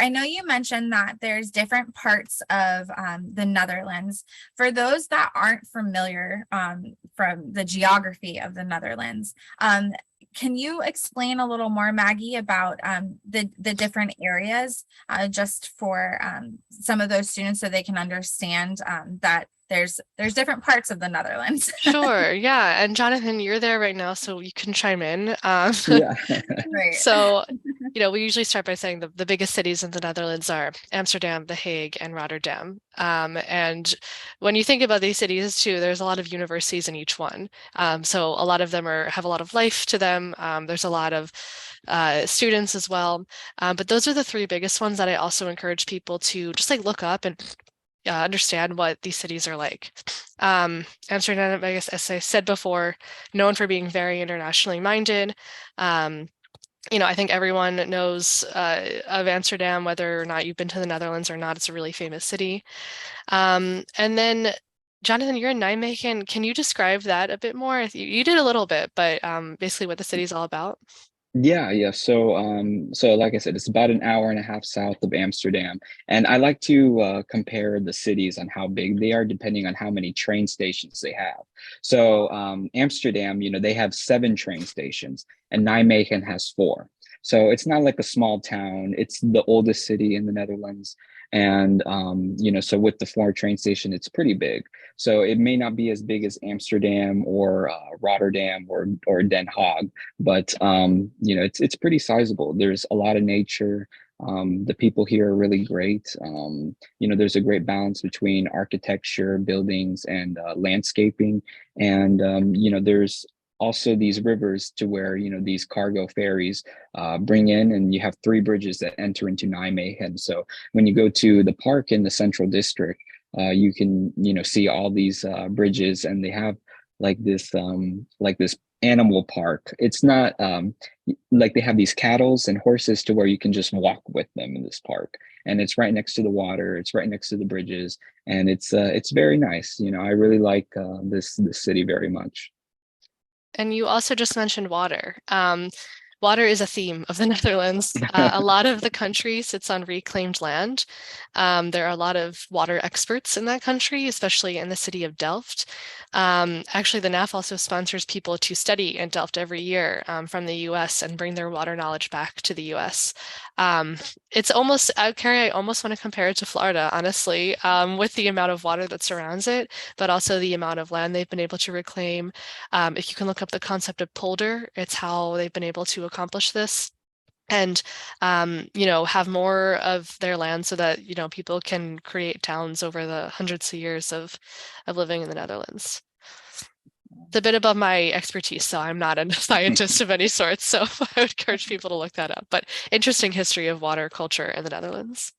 I know you mentioned that there's different parts of the Netherlands. For those that aren't familiar from the geography of the Netherlands, can you explain a little more, Maggie, about the different areas, just for some of those students so they can understand that there's different parts of the Netherlands. Sure, yeah. And Jonathan, you're there right now, so you can chime in. Yeah. Right. So, we usually start by saying the biggest cities in the Netherlands are Amsterdam, The Hague, and Rotterdam. And when you think about these cities too, there's a lot of universities in each one. So a lot of them have a lot of life to them. There's a lot of students as well. But those are the three biggest ones that I also encourage people to just like look up and understand what these cities are like. Amsterdam, I guess, as I said before, known for being very internationally minded. I think everyone knows of Amsterdam, whether or not you've been to the Netherlands or not. It's a really famous city. And then, Jonathan, you're in Nijmegen. Can you describe that a bit more? You did a little bit, but basically what the city's all about. Yeah. So like I said, it's about an hour and a half south of Amsterdam, and I like to compare the cities on how big they are, depending on how many train stations they have. So Amsterdam, they have 7 train stations, and Nijmegen has 4. So it's not like a small town. It's the oldest city in the Netherlands, and so with the 4 train station, it's pretty big. So it may not be as big as Amsterdam or Rotterdam or Den Haag, but it's pretty sizable. There's a lot of nature. The people here are really great. There's a great balance between architecture, buildings, and landscaping. And there's also these rivers to where these cargo ferries bring in, and you have 3 bridges that enter into Nijmegen. So when you go to the park in the central district, you can see all these bridges, and they have like this animal park. It's not like they have these cattles and horses to where you can just walk with them in this park, and it's right next to the water. It's right next to the bridges, and it's very nice. I really like this city very much. And you also just mentioned water. Water is a theme of the Netherlands. A lot of the country sits on reclaimed land. There are a lot of water experts in that country, especially in the city of Delft. Actually, the NAF also sponsors people to study in Delft every year from the US and bring their water knowledge back to the US. It's almost, Carrie, I almost want to compare it to Florida, honestly, with the amount of water that surrounds it, but also the amount of land they've been able to reclaim. If you can look up the concept of polder, it's how they've been able to accomplish this and have more of their land so that people can create towns over the hundreds of years of living in the Netherlands. It's a bit above my expertise, so I'm not a scientist of any sort, so I would encourage people to look that up. But interesting history of water culture in the Netherlands.